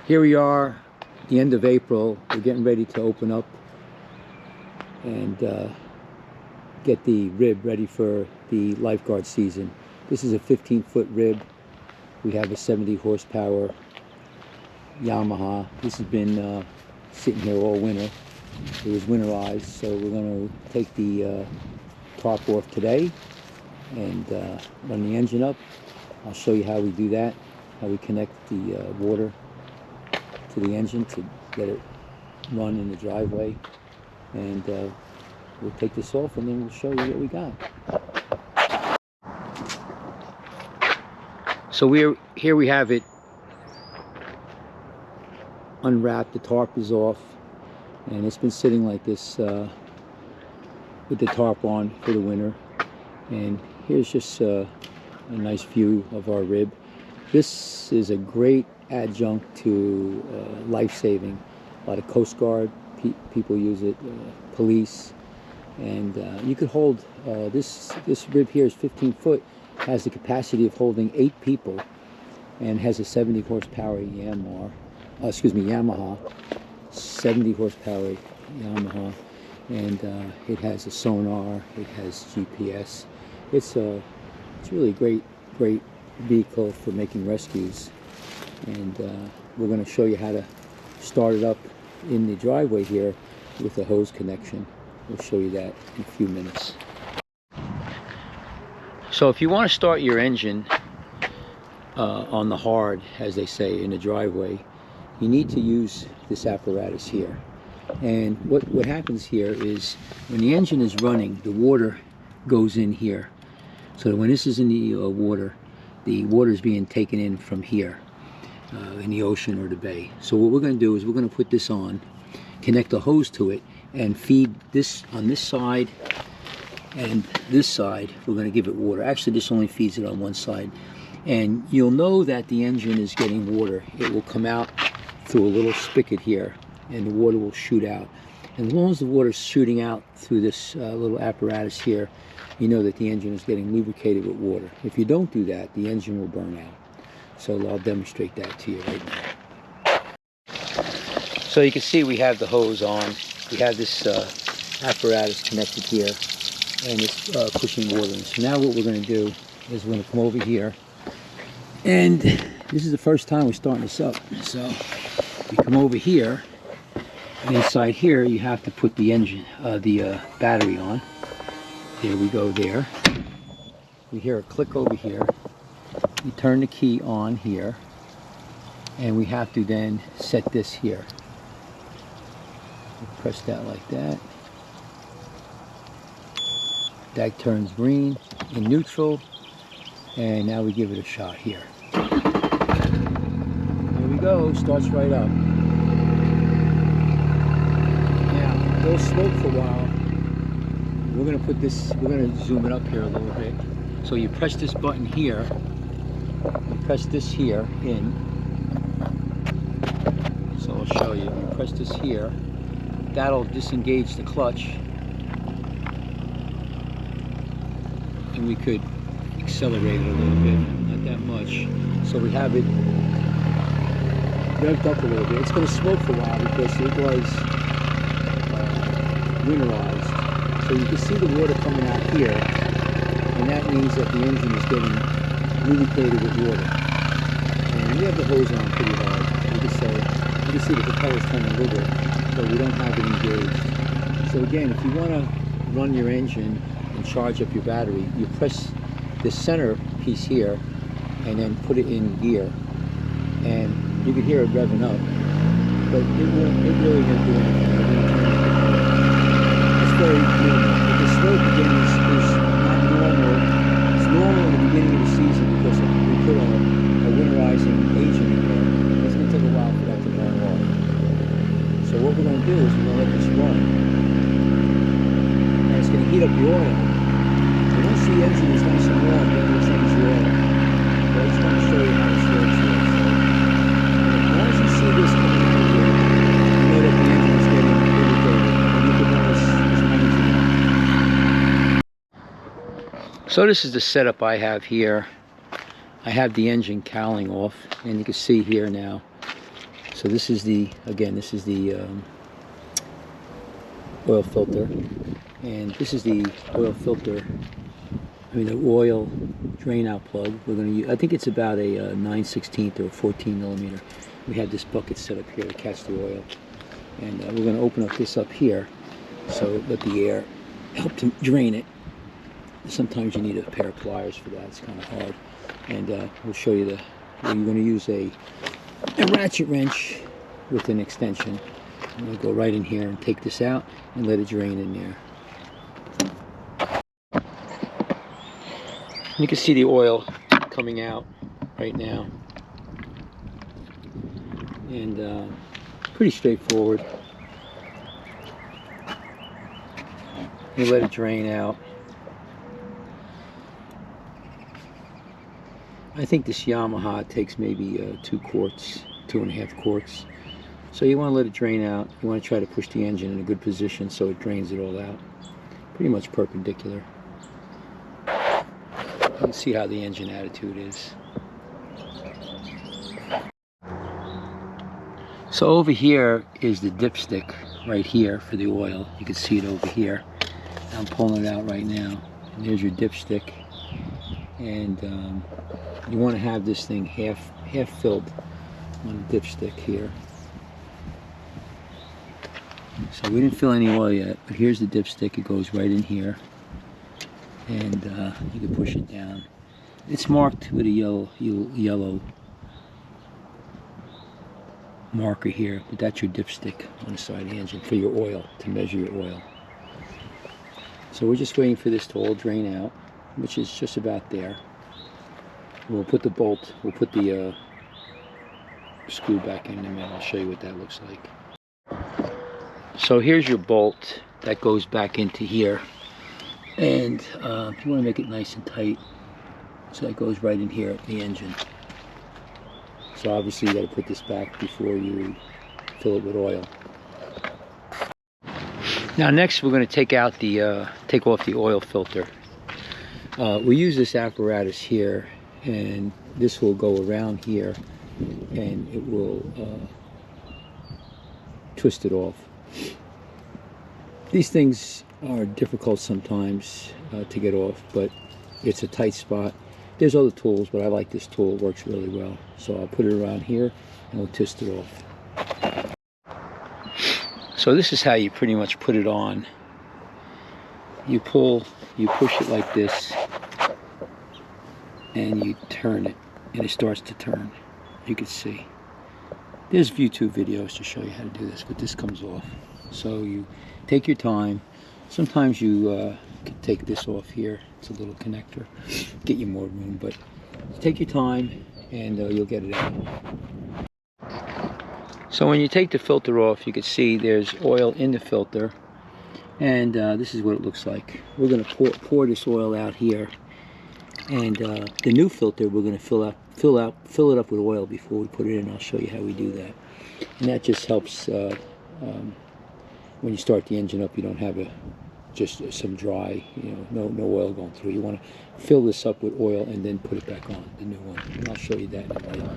Here we are, the end of April. We're getting ready to open up and get the rib ready for the lifeguard season. This is a 15-foot rib. We have a 70 horsepower Yamaha. This has been sitting here all winter. It was winterized, so we're going to take the top off today and run the engine up. I'll show you how we do that, how we connect the water to the engine to let it run in the driveway, and we'll take this off and then we'll show you what we got. So here we have it unwrapped. The tarp is off and it's been sitting like this with the tarp on for the winter. And here's just a nice view of our rib. This is a great adjunct to life-saving. A lot of Coast Guard people use it, police, and you could hold this rib here is 15 foot, has the capacity of holding 8 people, and has a 70 horsepower Yamaha, 70 horsepower Yamaha, and it has a sonar, it has GPS. It's really a great vehicle for making rescues, and we're going to show you how to start it up in the driveway here with a hose connection. We'll show you that in a few minutes. So if you want to start your engine on the hard, as they say, in the driveway, you need to use this apparatus here. And what happens here is when the engine is running, the water goes in here. So when this is in the water is being taken in from here in the ocean or the bay. So what we're going to do is we're going to put this on, connect a hose to it, and feed this on this side and this side. We're going to give it water. Actually, this only feeds it on one side. And you'll know that the engine is getting water. It will come out through a little spigot here, and the water will shoot out. And as long as the water is shooting out through this little apparatus here, you know that the engine is getting lubricated with water. If you don't do that, the engine will burn out. So I'll demonstrate that to you right now. So you can see we have the hose on. We have this apparatus connected here, and it's pushing water in. So now what we're going to do is we're going to come over here, and this is the first time we're starting this up. So you come over here, and inside here you have to put the engine, the battery on. There we go there. We hear a click over here. You turn the key on here, and we have to then set this here. We press that like that. That turns green in neutral, and now we give it a shot here. There we go, starts right up. Now, it'll smoke for a while. We're going to put this, we're going to zoom it up here a little bit. So you press this button here, you press this here in. So I'll show you. You press this here, that'll disengage the clutch, and we could accelerate it a little bit, not that much. So we have it revved up a little bit. It's going to smoke for a while because it was winterized. So you can see the water coming out here, and that means that the engine is getting lubricated with water. And we have the hose on pretty hard. You can see the propeller's turning a little bit, but we don't have it engaged. So again, if you want to run your engine and charge up your battery, you press this center piece here and then put it in gear, and you can hear it revving up, but it really won't do anything. Very normal. But the slope again is not normal. It's normal in the beginning of the season because we put a winterizing agent in there. It's going to take a while for that to burn off. So what we're going to do is we're going to let this run, and it's going to heat up the oil. And once the engine is nice and warm, then we'll change the oil. But I just want to show you how this works here. So once you see this coming out here, you know that the engine is getting lubricated, and you can run this. So this is the setup I have here. I have the engine cowling off, and you can see here now. So this is the, again, this is the oil filter, and this is the oil filter, the oil drain out plug. We're going to use, I think it's about a 9/16 or a 14 millimeter. We have this bucket set up here to catch the oil, and we're going to open up this up here so let the air help to drain it. Sometimes you need a pair of pliers for that. It's kind of hard, and we'll show you you're going to use a ratchet wrench with an extension. I'm going to go right in here and take this out and let it drain in there. You can see the oil coming out right now, and pretty straightforward. You let it drain out. I think this Yamaha takes maybe 2 quarts, 2.5 quarts. So you want to let it drain out. You want to try to push the engine in a good position so it drains it all out. Pretty much perpendicular. You can see how the engine attitude is. So over here is the dipstick right here for the oil. You can see it over here. I'm pulling it out right now. And there's your dipstick. And you want to have this thing half filled on the dipstick here. So we didn't fill any oil yet, but here's the dipstick. It goes right in here, and you can push it down. It's marked with a yellow marker here, but that's your dipstick on the side of the engine for your oil, to measure your oil. So we're just waiting for this to all drain out, which is just about there. We'll put the bolt, we'll put the screw back in there, and I'll show you what that looks like. So here's your bolt that goes back into here, and you want to make it nice and tight so it goes right in here at the engine. So obviously you got to put this back before you fill it with oil. Now next we're going to take off the oil filter. We use this apparatus here, and this will go around here and it will twist it off. These things are difficult sometimes to get off, but it's a tight spot. There's other tools, but I like this tool. It works really well. So I'll put it around here and we'll twist it off. So this is how you pretty much put it on. You push it like this, and you turn it, and it starts to turn. You can see. There's YouTube videos to show you how to do this, but this comes off. So you take your time. Sometimes you can take this off here. It's a little connector. Get you more room, but take your time and you'll get it out. So when you take the filter off, you can see there's oil in the filter, and this is what it looks like. We're going to pour this oil out here, and the new filter we're going to fill it up with oil before we put it in. I'll show you how we do that, and that just helps when you start the engine up. You don't have just some dry, no oil going through. You want to fill this up with oil and then put it back on, the new one. And I'll show you that in a minute.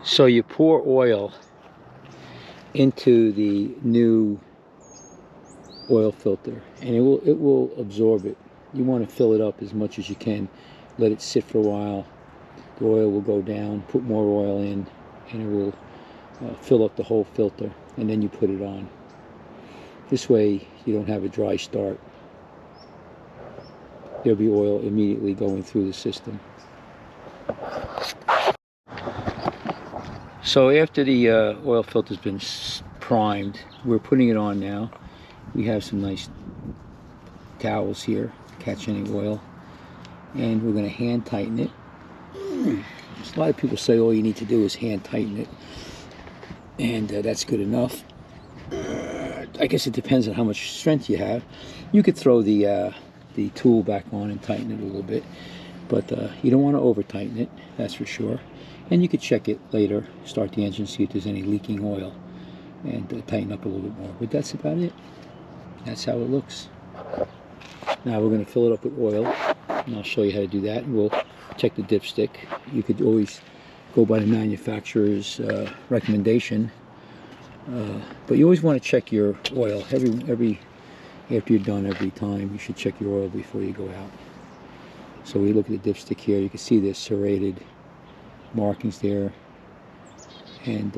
So you pour oil into the new oil filter, and it will absorb it. You want to fill it up as much as you can. Let it sit for a while. The oil will go down. Put more oil in, and it will fill up the whole filter, and then you put it on. This way you don't have a dry start. There'll be oil immediately going through the system. So after the oil filter's been primed, we're putting it on now. We have some nice towels here to catch any oil, and we're going to hand tighten it. A lot of people say all you need to do is hand tighten it, and that's good enough. I guess it depends on how much strength you have. You could throw the tool back on and tighten it a little bit, but you don't want to over tighten it, that's for sure. And you could check it later, start the engine, see if there's any leaking oil, and tighten up a little bit more. But that's about it. That's how it looks. Now we're going to fill it up with oil, and I'll show you how to do that, and we'll check the dipstick. You could always go by the manufacturer's recommendation, but you always want to check your oil every after you're done. Every time you should check your oil before you go out. So we look at the dipstick here. You can see there's serrated markings there, and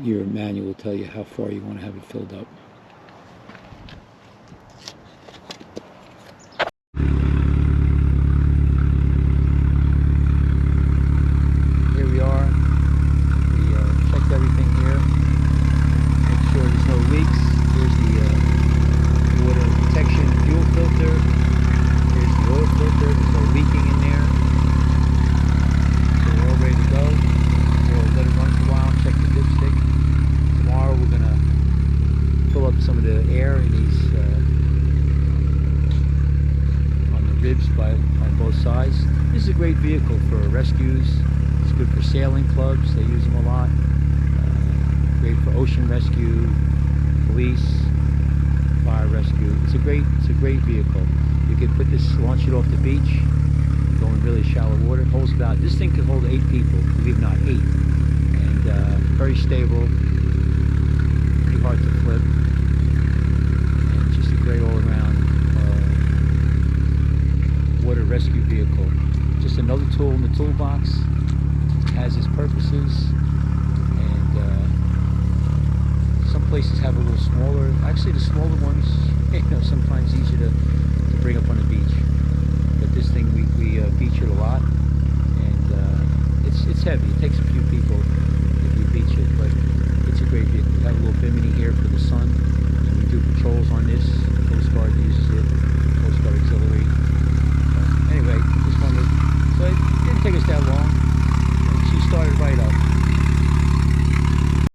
your manual will tell you how far you want to have it filled up. Here we are. We checked everything here. Make sure there's no leaks. Here's the water protection fuel filter. Here's the oil filter. There's no leaking in there. So we're all ready to go. We'll let it run for a while, check the dipstick. Tomorrow we're going to fill up some of the air in these on the ribs on both sides. This is a great vehicle for rescues. It's good for sailing clubs. They use them a lot. Great for ocean rescue, police, fire rescue. It's a great vehicle. You can put this, launch it off the beach, go in really shallow water. It holds about, this thing could hold 8 people, believe it or not, 8. And very stable, pretty hard to flip, and just a great all-around water rescue vehicle. Just another tool in the toolbox. It has its purposes, and some places have a little smaller. Actually, the smaller ones, sometimes easier to bring up on the beach. But this thing we beach it a lot, and it's heavy. It takes a few people if you beach it, but it's a great vehicle. We have a little bimini here for the sun, and we do patrols on this. Coast Guard uses it, Coast Guard Auxiliary. Anyway, just wanted, so it didn't take us that long.